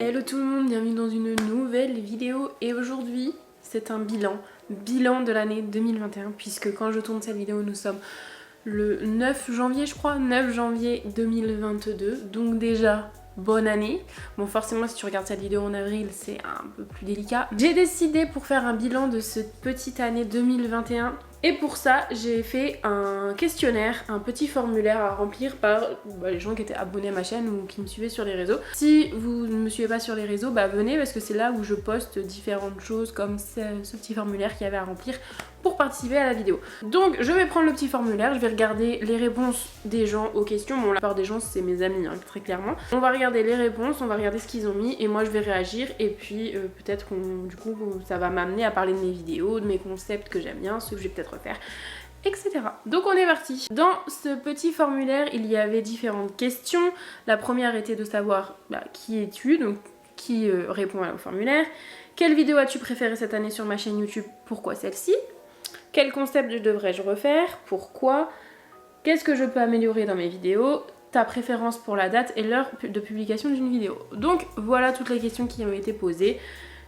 Hello tout le monde, bienvenue dans une nouvelle vidéo et aujourd'hui c'est un bilan de l'année 2021 puisque quand je tourne cette vidéo nous sommes le 9 janvier je crois, 9 janvier 2022, donc déjà bonne année. Bon forcément si tu regardes cette vidéo en avril c'est un peu plus délicat. J'ai décidé pour faire un bilan de cette petite année 2021 et pour ça j'ai fait un questionnaire, un petit formulaire à remplir par les gens qui étaient abonnés à ma chaîne ou qui me suivaient sur les réseaux. Si vous ne me suivez pas sur les réseaux, venez parce que c'est là où je poste différentes choses comme ce petit formulaire qu'il y avait à remplir pour participer à la vidéo. Donc je vais prendre le petit formulaire, je vais regarder les réponses des gens aux questions. Bon la plupart des gens c'est mes amis très clairement. On va regarder les réponses, on va regarder ce qu'ils ont mis et moi je vais réagir et puis peut-être du coup ça va m'amener à parler de mes vidéos, de mes concepts que j'aime bien, ceux que je vais peut-être refaire, etc. Donc on est parti. Dans ce petit formulaire il y avait différentes questions. La première était de savoir qui es-tu, donc qui répond au formulaire. Quelle vidéo as-tu préférée cette année sur ma chaîne YouTube, pourquoi celle-ci? Quel concept devrais-je refaire? Pourquoi? Qu'est-ce que je peux améliorer dans mes vidéos? Ta préférence pour la date et l'heure de publication d'une vidéo. Donc voilà toutes les questions qui ont été posées.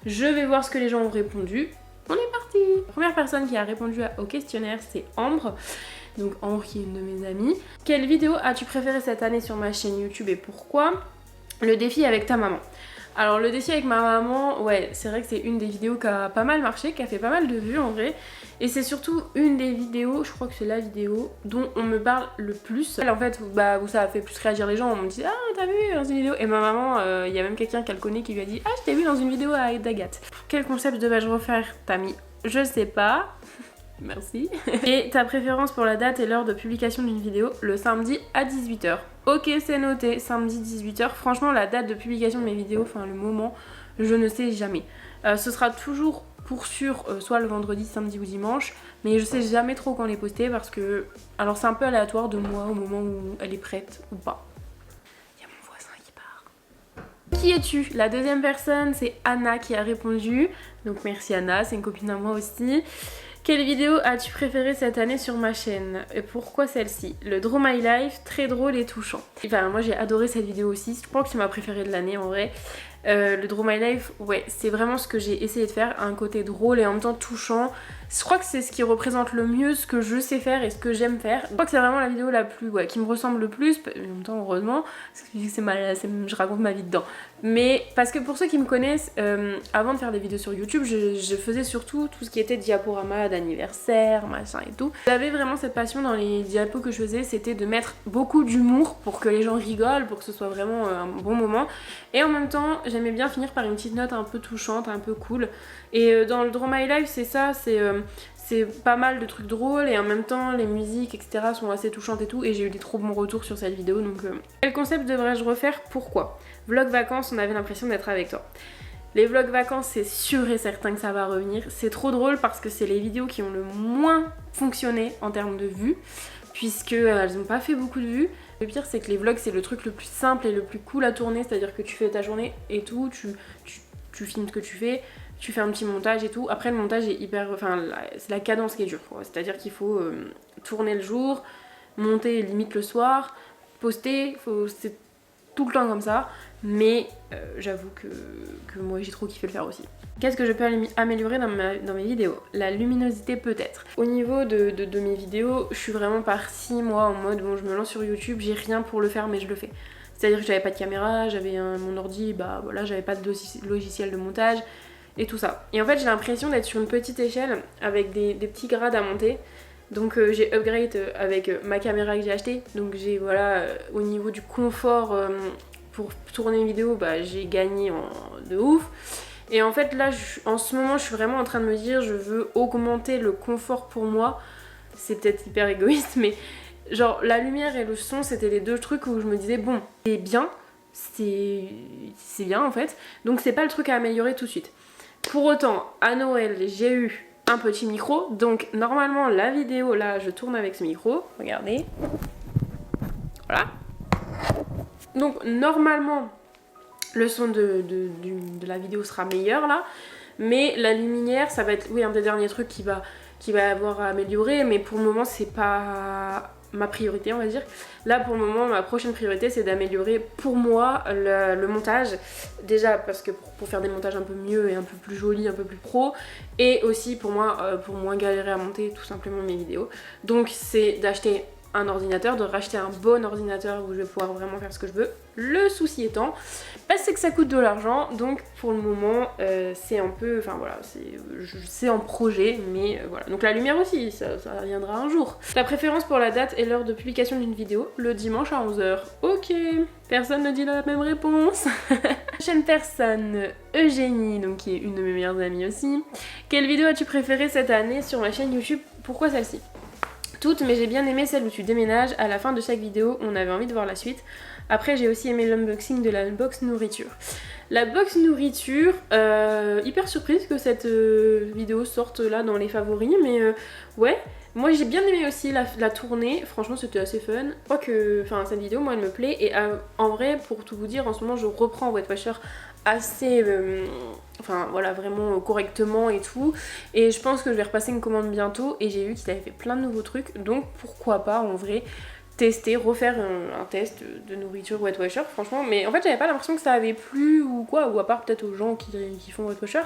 Je vais voir ce que les gens ont répondu. On est parti! La première personne qui a répondu au questionnaire c'est Ambre. Donc Ambre qui est une de mes amies. Quelle vidéo as-tu préférée cette année sur ma chaîne YouTube et pourquoi? Le défi avec ta maman. Alors le défi avec ma maman, ouais, c'est vrai que c'est une des vidéos qui a pas mal marché, qui a fait pas mal de vues en vrai. Et c'est surtout une des vidéos, je crois que c'est la vidéo dont on me parle le plus. En fait, où ça a fait plus réagir les gens, on me dit ah t'as vu dans une vidéo. Et ma maman, il y a même quelqu'un qu'elle connaît qui lui a dit ah je t'ai vu dans une vidéo avec d'Agathe. Quel concept devais-je refaire? T'as mis je sais pas. Merci. Et ta préférence pour la date et l'heure de publication d'une vidéo? Le samedi à 18h. Ok, c'est noté, samedi 18h. Franchement, la date de publication de mes vidéos, enfin le moment, je ne sais jamais. Ce sera toujours pour sûr, soit le vendredi, samedi ou dimanche, mais je sais jamais trop quand les poster parce que... Alors c'est un peu aléatoire de moi au moment où elle est prête ou pas. Il y a mon voisin qui part. Qui es-tu? La deuxième personne, c'est Anna qui a répondu. Donc merci Anna, c'est une copine à moi aussi. Quelle vidéo as-tu préférée cette année sur ma chaîne? Et pourquoi celle-ci? Le Draw My Life, très drôle et touchant. Enfin, moi j'ai adoré cette vidéo aussi, je pense que c'est ma préférée de l'année en vrai. Le Draw My Life, ouais, c'est vraiment ce que j'ai essayé de faire, un côté drôle et en même temps touchant. Je crois que c'est ce qui représente le mieux ce que je sais faire et ce que j'aime faire. Je crois que c'est vraiment la vidéo la plus, qui me ressemble le plus, en même temps heureusement, parce que je raconte ma vie dedans. Mais parce que pour ceux qui me connaissent, avant de faire des vidéos sur YouTube, je faisais surtout tout ce qui était diaporama d'anniversaire, machin et tout. J'avais vraiment cette passion dans les diapos que je faisais, c'était de mettre beaucoup d'humour pour que les gens rigolent, pour que ce soit vraiment un bon moment. Et en même temps, j'aimais bien finir par une petite note un peu touchante, un peu cool. Et dans le Draw My Life, c'est ça, c'est pas mal de trucs drôles et en même temps les musiques etc sont assez touchantes et tout et j'ai eu des trop bons retours sur cette vidéo donc quel concept devrais-je refaire? Pourquoi? Vlog vacances, on avait l'impression d'être avec toi. Les vlogs vacances c'est sûr et certain que ça va revenir. C'est trop drôle parce que c'est les vidéos qui ont le moins fonctionné en termes de vues puisque elles n'ont pas fait beaucoup de vues. Le pire c'est que les vlogs c'est le truc le plus simple et le plus cool à tourner, c'est-à-dire que tu fais ta journée et tout, tu filmes ce que tu fais, tu fais un petit montage et tout. Après le montage est hyper... Enfin c'est la cadence qui est dure quoi. C'est-à-dire qu'il faut tourner le jour, monter limite le soir, poster, c'est tout le temps comme ça. Mais j'avoue que moi j'ai trop kiffé le faire aussi. Qu'est-ce que je peux améliorer dans mes vidéos? La luminosité peut-être. Au niveau de mes vidéos, je suis vraiment partie moi en mode bon je me lance sur YouTube, j'ai rien pour le faire mais je le fais. C'est-à-dire que j'avais pas de caméra, j'avais mon ordi, voilà, j'avais pas de logiciel de montage et tout ça. Et en fait j'ai l'impression d'être sur une petite échelle avec des petits grades à monter. Donc j'ai upgrade avec ma caméra que j'ai achetée. Donc j'ai voilà au niveau du confort pour tourner une vidéo j'ai gagné de ouf. Et en fait là en ce moment je suis vraiment en train de me dire je veux augmenter le confort pour moi. C'est peut-être hyper égoïste mais genre la lumière et le son c'était les deux trucs où je me disais bon c'est bien, c'est bien en fait. Donc c'est pas le truc à améliorer tout de suite. Pour autant à Noël j'ai eu un petit micro, donc normalement la vidéo là je tourne avec ce micro, regardez, voilà. Donc normalement le son de la vidéo sera meilleur là, mais la lumière ça va être oui un des derniers trucs qui va avoir à améliorer, mais pour le moment c'est pas ma priorité on va dire. Là pour le moment ma prochaine priorité c'est d'améliorer pour moi le montage. Déjà parce que pour faire des montages un peu mieux et un peu plus jolis, un peu plus pro. Et aussi pour moi pour moins galérer à monter tout simplement mes vidéos. Donc c'est d'acheter un ordinateur, de racheter un bon ordinateur où je vais pouvoir vraiment faire ce que je veux. Le souci étant, c'est que ça coûte de l'argent, donc pour le moment c'est un peu, enfin voilà, c'est en projet, mais voilà. Donc la lumière aussi, ça viendra un jour. Ta préférence pour la date et l'heure de publication d'une vidéo, le dimanche à 11 h. Ok, personne ne dit la même réponse. Prochaine personne, Eugénie, donc qui est une de mes meilleures amies aussi. Quelle vidéo as-tu préférée cette année sur ma chaîne YouTube? Pourquoi celle-ci? Toutes, mais j'ai bien aimé celle où tu déménages. À la fin de chaque vidéo, on avait envie de voir la suite. Après, j'ai aussi aimé l'unboxing de la box nourriture. La box nourriture, hyper surprise que cette vidéo sorte là dans les favoris, mais ouais. Moi j'ai bien aimé aussi la tournée, franchement c'était assez fun. Je crois que cette vidéo moi elle me plaît et en vrai pour tout vous dire en ce moment je reprends Weight Watcher assez voilà vraiment correctement et tout et je pense que je vais repasser une commande bientôt et j'ai vu qu'il avait fait plein de nouveaux trucs donc pourquoi pas en vrai tester, refaire un test de nourriture Weight Watcher franchement mais en fait j'avais pas l'impression que ça avait plu ou quoi ou à part peut-être aux gens qui font Weight Watcher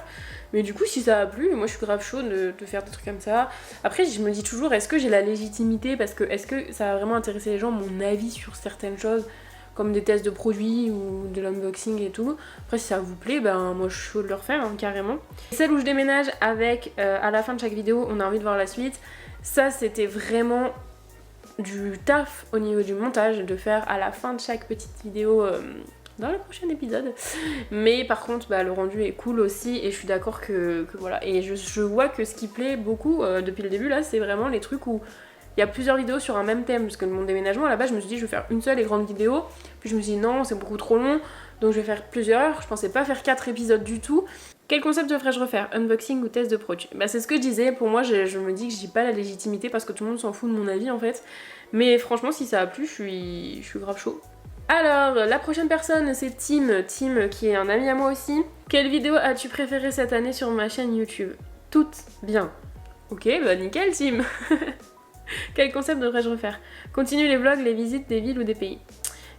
mais du coup si ça a plu moi je suis grave chaude de faire des trucs comme ça. Après je me dis toujours est-ce que j'ai la légitimité parce que est-ce que ça a vraiment intéressé les gens mon avis sur certaines choses comme des tests de produits ou de l'unboxing et tout. Après si ça vous plaît, moi je suis chaud de le refaire carrément. Celle où je déménage avec à la fin de chaque vidéo on a envie de voir la suite, ça c'était vraiment du taf au niveau du montage de faire à la fin de chaque petite vidéo dans le prochain épisode. Mais par contre le rendu est cool aussi et je suis d'accord que voilà. Et je vois que ce qui plaît beaucoup depuis le début là c'est vraiment les trucs où il y a plusieurs vidéos sur un même thème parce que mon déménagement là-bas je me suis dit je vais faire une seule et grande vidéo puis je me suis dit non c'est beaucoup trop long donc je vais faire plusieurs, je pensais pas faire 4 épisodes du tout. Quel concept devrais-je refaire? Unboxing ou test de produit? C'est ce que je disais, pour moi je me dis que j'ai pas la légitimité parce que tout le monde s'en fout de mon avis en fait. Mais franchement si ça a plu je suis grave chaud. Alors la prochaine personne c'est Tim qui est un ami à moi aussi. Quelle vidéo as-tu préférée cette année sur ma chaîne YouTube? Toutes bien. Ok nickel Tim. Quel concept devrais-je refaire? Continue les vlogs, les visites des villes ou des pays.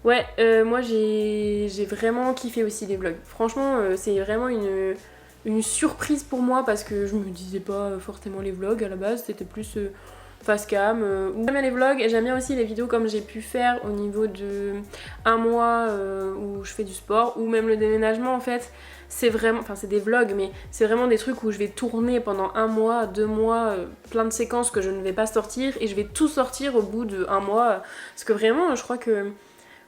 Ouais, moi j'ai vraiment kiffé aussi les vlogs. Franchement, c'est vraiment une surprise pour moi parce que je me disais pas forcément les vlogs à la base, c'était plus face cam. J'aime bien les vlogs et j'aime bien aussi les vidéos comme j'ai pu faire au niveau de un mois où je fais du sport ou même le déménagement en fait. C'est vraiment, c'est des vlogs mais c'est vraiment des trucs où je vais tourner pendant 1 mois, 2 mois, plein de séquences que je ne vais pas sortir et je vais tout sortir au bout de 1 mois. Parce que vraiment, je crois que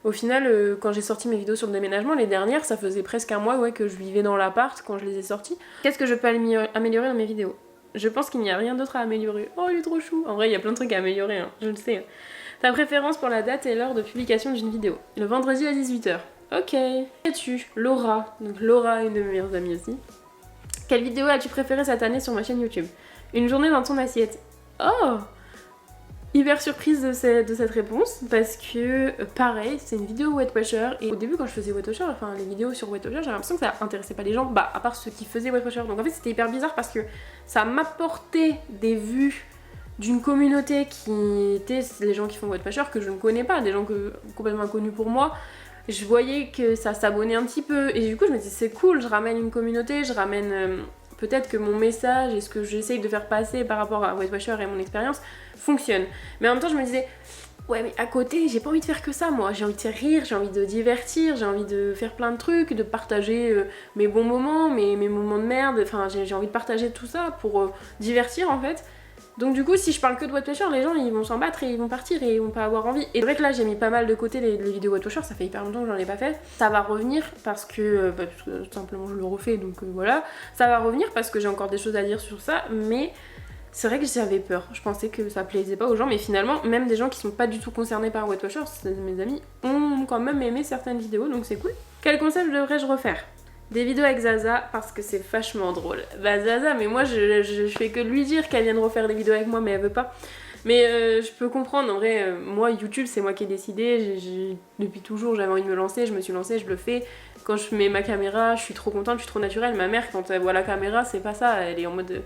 au final, quand j'ai sorti mes vidéos sur le déménagement, les dernières, ça faisait presque 1 mois que je vivais dans l'appart quand je les ai sorties. Qu'est-ce que je peux améliorer dans mes vidéos? Je pense qu'il n'y a rien d'autre à améliorer. Oh, il est trop chou. En vrai, il y a plein de trucs à améliorer, je le sais. Ta préférence pour la date et l'heure de publication d'une vidéo? Le vendredi à 18 h. Ok. Es-tu Laura? Donc Laura, une de mes meilleures amies aussi. Quelle vidéo as-tu préférée cette année sur ma chaîne YouTube? Une journée dans ton assiette. Oh! Hyper surprise de cette réponse parce que pareil c'est une vidéo Weight Watcher et au début quand je faisais Weight Watcher, les vidéos sur Weight Watcher, j'avais l'impression que ça intéressait pas les gens, à part ceux qui faisaient Weight Watcher. Donc en fait c'était hyper bizarre parce que ça m'apportait des vues d'une communauté qui était les gens qui font Weight Watcher que je ne connais pas, des gens complètement inconnus pour moi. Je voyais que ça s'abonnait un petit peu et du coup je me disais c'est cool, je ramène une communauté, je ramène peut-être que mon message et ce que j'essaye de faire passer par rapport à Weight Watcher et mon expérience fonctionne. Mais en même temps je me disais ouais mais à côté j'ai pas envie de faire que ça moi, j'ai envie de faire rire, j'ai envie de divertir, j'ai envie de faire plein de trucs, de partager mes bons moments, mes moments de merde, j'ai envie de partager tout ça pour divertir en fait. Donc du coup si je parle que de Weight Watcher, les gens ils vont s'en battre et ils vont partir et ils vont pas avoir envie. Et c'est vrai que là j'ai mis pas mal de côté les vidéos Weight Watcher, ça fait hyper longtemps que j'en ai pas fait. Ça va revenir parce que tout simplement je le refais donc voilà. Ça va revenir parce que j'ai encore des choses à dire sur ça mais c'est vrai que j'avais peur. Je pensais que ça plaisait pas aux gens mais finalement même des gens qui sont pas du tout concernés par Weight Watcher, mes amis, ont quand même aimé certaines vidéos donc c'est cool. Quel concept devrais-je refaire? Des vidéos avec Zaza parce que c'est vachement drôle. Zaza, mais moi je fais que lui dire qu'elle vienne refaire des vidéos avec moi mais elle veut pas. Mais je peux comprendre, en vrai, moi YouTube c'est moi qui ai décidé, depuis toujours j'avais envie de me lancer, je me suis lancée, je le fais. Quand je mets ma caméra, je suis trop contente, je suis trop naturelle. Ma mère quand elle voit la caméra c'est pas ça, elle est en mode...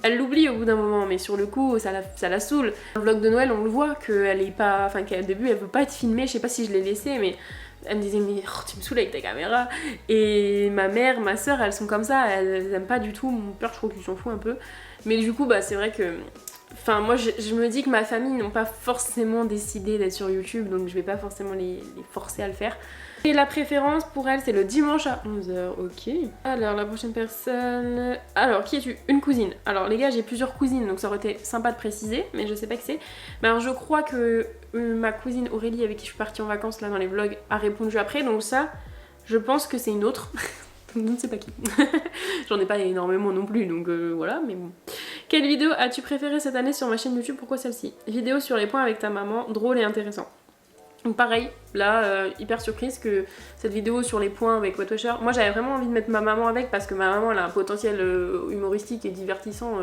Elle l'oublie au bout d'un moment, mais sur le coup, ça la saoule. Dans le vlog de Noël, on le voit qu'elle est pas... Enfin, qu'au début, elle veut pas être filmée, je sais pas si je l'ai laissée, mais... Elle me disait mais oh, tu me saoules avec ta caméra. Et ma mère, ma soeur, elles sont comme ça, elles aiment pas du tout. Mon père, je crois qu'il s'en fout un peu. Mais du coup, bah c'est vrai que... Enfin moi je me dis que ma famille n'ont pas forcément décidé d'être sur YouTube, donc je vais pas forcément les forcer à le faire. Et la préférence pour elle c'est le dimanche à 11h, ok. Alors la prochaine personne... Alors qui es-tu? Une cousine. Alors les gars j'ai plusieurs cousines donc ça aurait été sympa de préciser, mais je sais pas qui c'est. Mais alors je crois que ma cousine Aurélie avec qui je suis partie en vacances là dans les vlogs a répondu après, donc ça je pense que c'est une autre. Je ne sais pas qui. J'en ai pas énormément non plus donc voilà mais bon. Quelle vidéo as-tu préférée cette année sur ma chaîne YouTube? Pourquoi celle-ci? Vidéo sur les points avec ta maman, drôle et intéressant. Donc pareil, là, hyper surprise que cette vidéo sur les points avec Weight Watchers, moi j'avais vraiment envie de mettre ma maman avec parce que ma maman elle a un potentiel humoristique et divertissant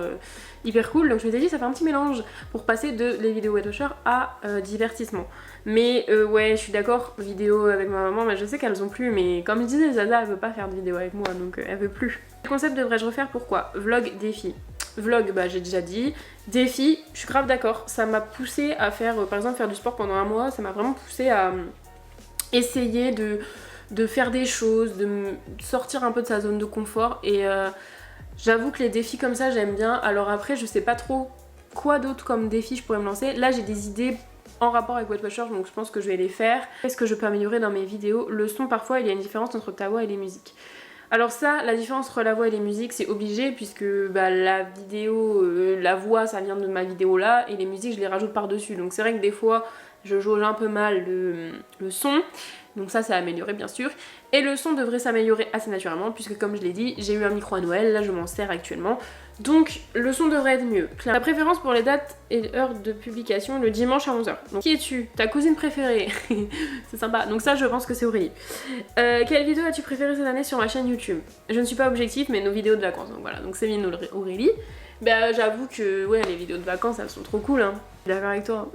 hyper cool, donc je m'étais dit ça fait un petit mélange pour passer de les vidéos Weight Watchers à divertissement. Mais ouais, je suis d'accord, vidéo avec ma maman, mais je sais qu'elles ont plus, mais comme je disais, Zaza elle veut pas faire de vidéo avec moi, donc elle veut plus. Quel concept devrais-je refaire? Pourquoi? Vlog, défi. Vlog, bah j'ai déjà dit. Défi, je suis grave d'accord. Ça m'a poussé à faire, par exemple, faire du sport pendant un mois. Ça m'a vraiment poussé à essayer de faire des choses, de sortir un peu de sa zone de confort. Et j'avoue que les défis comme ça, j'aime bien. Alors après, je sais pas trop quoi d'autre comme défi je pourrais me lancer. Là, j'ai des idées en rapport avec Weight Watchers, donc je pense que je vais les faire. Qu'est-ce que je peux améliorer dans mes vidéos? Le son, parfois, il y a une différence entre ta voix et les musiques. Alors ça, la différence entre la voix et les musiques, c'est obligé puisque bah, la vidéo, la voix, ça vient de ma vidéo là, et les musiques, je les rajoute par-dessus. Donc c'est vrai que des fois, je jauge un peu mal le son. Donc ça, c'est amélioré bien sûr. Et le son devrait s'améliorer assez naturellement puisque comme je l'ai dit, j'ai eu un micro à Noël, là je m'en sers actuellement. Donc le son devrait être mieux. La préférence pour les dates et heures de publication, le dimanche à 11h. Donc qui es-tu? Ta cousine préférée? C'est sympa. Donc ça, je pense que c'est Aurélie. Quelle vidéo as-tu préférée cette année sur ma chaîne YouTube? Je ne suis pas objective, mais nos vidéos de vacances. Donc voilà, donc c'est mine Aurélie. Bah j'avoue que ouais, les vidéos de vacances, elles sont trop cool hein. Je suis d'accord avec toi.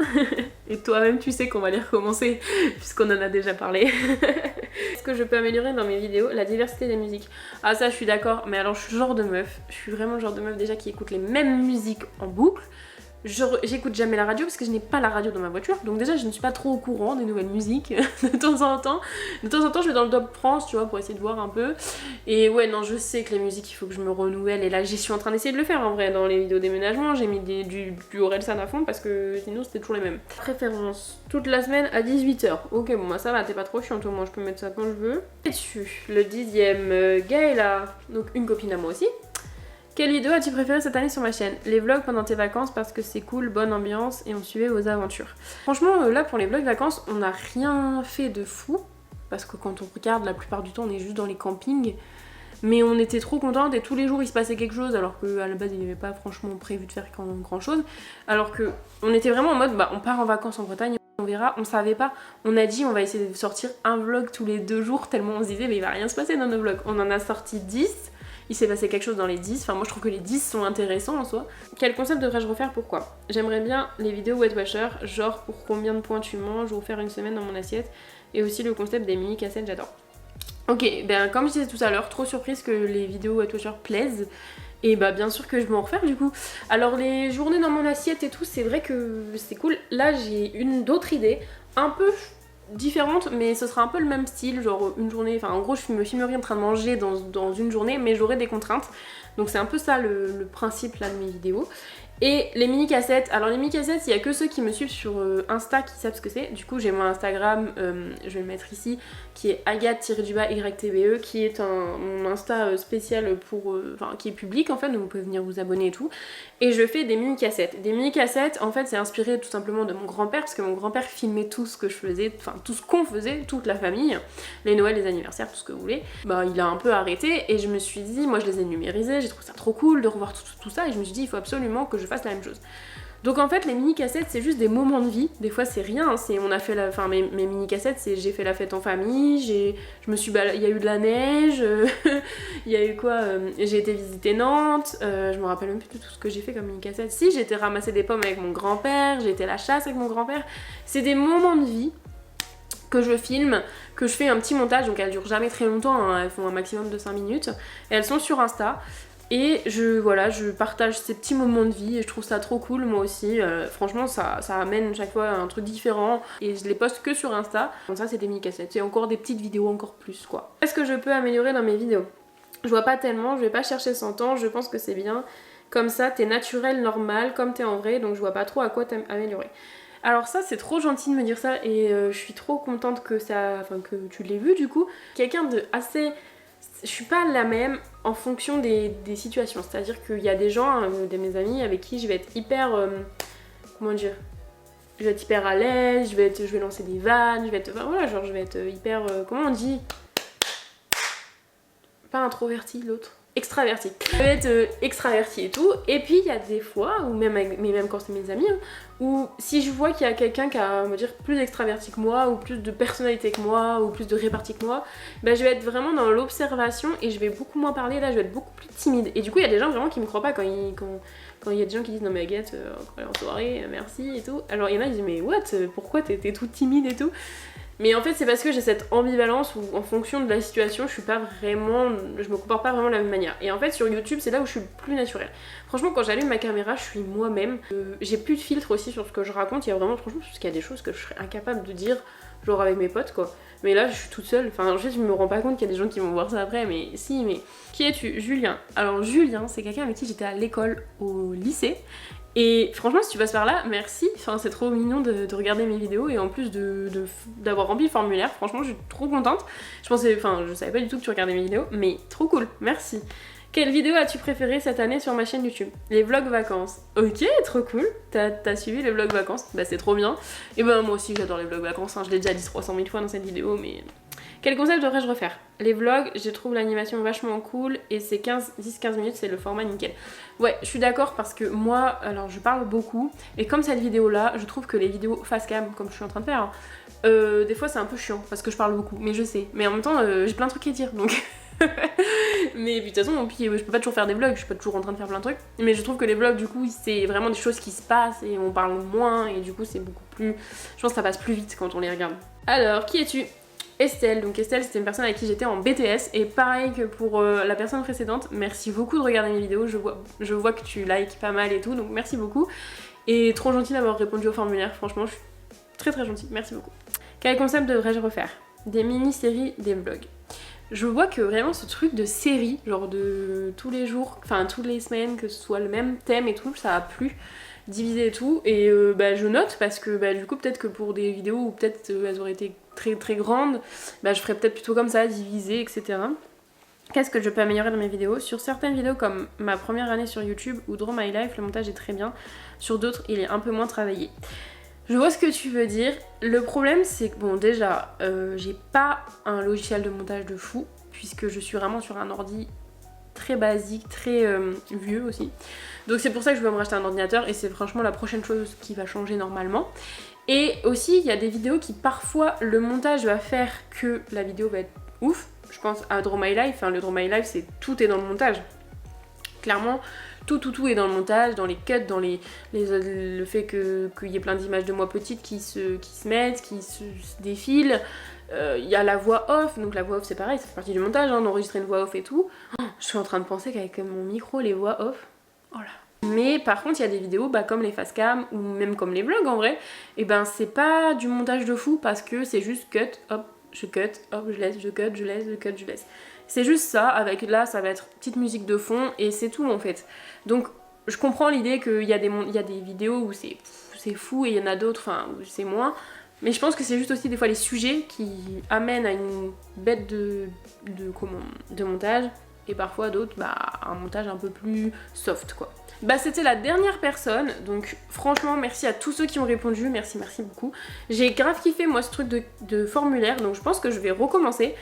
Et toi-même tu sais qu'on va les recommencer puisqu'on en a déjà parlé. Est-ce que je peux améliorer dans mes vidéos la diversité des musiques? Ah ça je suis d'accord, mais alors je suis le genre de meuf, je suis vraiment le genre de meuf déjà qui écoute les mêmes musiques en boucle. J'écoute jamais la radio parce que je n'ai pas la radio dans ma voiture, donc déjà je ne suis pas trop au courant des nouvelles musiques de temps en temps. De temps en temps je vais dans le Top France, tu vois, pour essayer de voir un peu. Et ouais non, je sais que les musiques il faut que je me renouvelle, et là j'y suis en train d'essayer de le faire en vrai. Dans les vidéos déménagement j'ai mis du Orelsan à fond parce que sinon c'était toujours les mêmes. Préférence, toute la semaine à 18h. Ok bon bah ça va, t'es pas trop chiant, moi je peux mettre ça quand je veux. Et dessus, le 10e, Gaëla, donc une copine à moi aussi. Quelle vidéo as-tu préférée cette année sur ma chaîne? Les vlogs pendant tes vacances parce que c'est cool, bonne ambiance et on suivait vos aventures. Franchement là pour les vlogs vacances on n'a rien fait de fou parce que quand on regarde la plupart du temps on est juste dans les campings. Mais on était trop contentes et tous les jours il se passait quelque chose alors qu'à la base il n'y avait pas franchement prévu de faire grand chose. Alors que on était vraiment en mode bah on part en vacances en Bretagne, on verra, on savait pas. On a dit on va essayer de sortir un vlog tous les 2 jours tellement on se disait mais il va rien se passer dans nos vlogs. On en a sorti 10. Il s'est passé quelque chose dans les 10, enfin moi je trouve que les 10 sont intéressants en soi. Quel concept devrais-je refaire? Pourquoi? J'aimerais bien les vidéos Weight Watchers, genre pour combien de points tu manges, ou faire une semaine dans mon assiette, et aussi le concept des mini cassettes, j'adore. Ok, ben comme je disais tout à l'heure, trop surprise que les vidéos Weight Watchers plaisent, et bah bien sûr que je vais en refaire du coup. Alors les journées dans mon assiette et tout, c'est vrai que c'est cool. Là j'ai d'autres idées, un peu différente, mais ce sera un peu le même style, genre une journée, enfin en gros je me filmerai en train de manger dans une journée, mais j'aurai des contraintes, donc c'est un peu ça le principe là de mes vidéos. Et les mini cassettes, alors les mini cassettes il y a que ceux qui me suivent sur Insta qui savent ce que c'est. Du coup j'ai mon Instagram, je vais le mettre ici, qui est Agathe-YTBE, qui est mon Insta spécial pour, enfin qui est public en fait, donc vous pouvez venir vous abonner et tout. Et je fais des mini cassettes. Des mini cassettes en fait c'est inspiré tout simplement de mon grand-père, parce que mon grand-père filmait tout ce que je faisais, enfin tout ce qu'on faisait, toute la famille, les Noëls, les anniversaires, tout ce que vous voulez. Bah il a un peu arrêté et je me suis dit, moi je les ai numérisés, j'ai trouvé ça trop cool de revoir tout ça, et je me suis dit il faut absolument que je fasse la même chose. Donc en fait les mini cassettes c'est juste des moments de vie, des fois c'est rien, c'est on a fait la, enfin mes mini cassettes c'est j'ai fait la fête en famille, je me suis il y a eu de la neige, il y a eu quoi, j'ai été visiter Nantes, je me rappelle même plus de tout ce que j'ai fait comme mini cassette. Si, j'ai été ramasser des pommes avec mon grand-père, j'ai été à la chasse avec mon grand-père. C'est des moments de vie que je filme, que je fais un petit montage, donc elles durent jamais très longtemps, hein, elles font un maximum de 5 minutes et elles sont sur Insta. Et voilà, je partage ces petits moments de vie et je trouve ça trop cool moi aussi. Franchement ça amène chaque fois un truc différent et je les poste que sur Insta. Comme ça c'est des mini cassettes, c'est encore des petites vidéos encore plus quoi. Qu'est-ce que je peux améliorer dans mes vidéos? Je vois pas tellement, je vais pas chercher 100 ans, je pense que c'est bien. Comme ça t'es naturel, normal, comme t'es en vrai, donc je vois pas trop à quoi t'améliorer. Alors ça c'est trop gentil de me dire ça et je suis trop contente que que tu l'aies vu du coup. Quelqu'un de assez... Je suis pas la même en fonction des situations, c'est-à-dire qu'il y a des gens, de mes amis avec qui je vais être hyper... comment dire? Je vais être hyper à l'aise, je vais lancer des vannes, je vais être... Enfin, voilà, genre je vais être hyper... comment on dit? Pas introverti l'autre. Extraverti. Je vais être extraverti et tout. Et puis il y a des fois, ou même, mais même quand c'est mes amis, hein, où si je vois qu'il y a quelqu'un qui a, on va dire, plus extraverti que moi, ou plus de personnalité que moi, ou plus de répartie que moi, bah, je vais être vraiment dans l'observation et je vais beaucoup moins parler. Là, je vais être beaucoup plus timide. Et du coup, il y a des gens vraiment qui me croient pas quand il y a des gens qui disent non mais Agathe, quand elle est en soirée, merci et tout. Alors il y en a qui disent mais what, pourquoi t'es toute timide et tout. Mais en fait c'est parce que j'ai cette ambivalence où en fonction de la situation je me comporte pas vraiment de la même manière. Et en fait sur YouTube c'est là où je suis plus naturelle. Franchement quand j'allume ma caméra je suis moi-même. J'ai plus de filtre aussi sur ce que je raconte. Il y a vraiment franchement parce qu'il y a des choses que je serais incapable de dire genre avec mes potes quoi. Mais là je suis toute seule, enfin en fait je me rends pas compte qu'il y a des gens qui vont voir ça après mais si mais... Qui es-tu? Julien. Alors Julien c'est quelqu'un avec qui j'étais à l'école au lycée. Et franchement si tu passes par là, merci, enfin, c'est trop mignon de regarder mes vidéos et en plus d'avoir rempli le formulaire, franchement je suis trop contente. Je savais pas du tout que tu regardais mes vidéos, mais trop cool, merci. Quelle vidéo as-tu préférée cette année sur ma chaîne YouTube? Les vlogs vacances. Ok, trop cool, t'as suivi les vlogs vacances, bah c'est trop bien. Et ben moi aussi j'adore les vlogs vacances, hein. Je l'ai déjà dit 300 000 fois dans cette vidéo mais... Quel concept devrais-je refaire? Les vlogs, je trouve l'animation vachement cool et c'est 10-15 minutes, c'est le format nickel. Ouais, je suis d'accord parce que moi, alors je parle beaucoup et comme cette vidéo là, je trouve que les vidéos face cam, comme je suis en train de faire, des fois c'est un peu chiant parce que je parle beaucoup, mais je sais. Mais en même temps, j'ai plein de trucs à dire donc... Mais puis de toute façon, je peux pas toujours faire des vlogs, je suis pas toujours en train de faire plein de trucs. Mais je trouve que les vlogs du coup, c'est vraiment des choses qui se passent et on parle moins et du coup c'est beaucoup plus... Je pense que ça passe plus vite quand on les regarde. Alors, qui es-tu? Estelle, donc Estelle c'était une personne avec qui j'étais en BTS et pareil que pour la personne précédente, merci beaucoup de regarder mes vidéos, je vois que tu likes pas mal et tout, donc merci beaucoup et trop gentil d'avoir répondu au formulaire, franchement je suis très très gentille, merci beaucoup. Quel concept devrais-je refaire? Des mini-séries, des vlogs. Je vois que vraiment ce truc de série, genre de tous les jours, enfin toutes les semaines, que ce soit le même thème et tout, ça a plu, divisé et tout, et je note parce que du coup peut-être que pour des vidéos où peut-être elles auraient été très très grandes, je ferais peut-être plutôt comme ça, divisé, etc. Qu'est-ce que je peux améliorer dans mes vidéos? Sur certaines vidéos comme ma première année sur YouTube ou Draw My Life, le montage est très bien, sur d'autres il est un peu moins travaillé. Je vois ce que tu veux dire. Le problème c'est que bon déjà j'ai pas un logiciel de montage de fou puisque je suis vraiment sur un ordi très basique, très vieux aussi. Donc c'est pour ça que je veux me racheter un ordinateur et c'est franchement la prochaine chose qui va changer normalement. Et aussi il y a des vidéos qui parfois le montage va faire que la vidéo va être ouf. Je pense à Draw My Life, le Draw My Life c'est tout est dans le montage. Clairement tout est dans le montage, dans les cuts, dans le fait qu'il y ait plein d'images de moi petite qui se mettent, qui se défilent. Il y a la voix off, donc la voix off c'est pareil, ça fait partie du montage, d'enregistrer une voix off et tout. Je suis en train de penser qu'avec mon micro, les voix off, oh là. Mais par contre il y a des vidéos comme les face cam ou même comme les vlogs en vrai, et c'est pas du montage de fou parce que c'est juste cut, hop, je cut, hop, je laisse, je cut, je laisse, je cut, je laisse. C'est juste ça, avec là ça va être petite musique de fond et c'est tout en fait. Donc je comprends l'idée qu'il y a des vidéos où c'est fou et il y en a d'autres, où c'est moins. Mais je pense que c'est juste aussi des fois les sujets qui amènent à une bête de montage et parfois d'autres un montage un peu plus soft quoi. C'était la dernière personne, donc franchement merci à tous ceux qui ont répondu, merci beaucoup. J'ai grave kiffé moi ce truc de formulaire, donc je pense que je vais recommencer.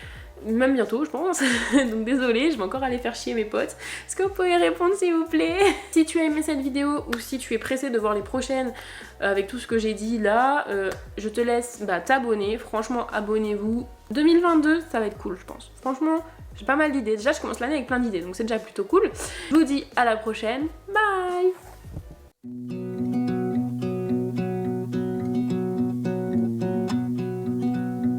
Même bientôt je pense, donc désolée, je vais encore aller faire chier mes potes. Est-ce que vous pouvez répondre s'il vous plaît? Si tu as aimé cette vidéo ou si tu es pressé de voir les prochaines avec tout ce que j'ai dit là, je te laisse t'abonner, franchement abonnez-vous. 2022 ça va être cool je pense, franchement j'ai pas mal d'idées, déjà je commence l'année avec plein d'idées donc c'est déjà plutôt cool. Je vous dis à la prochaine, bye.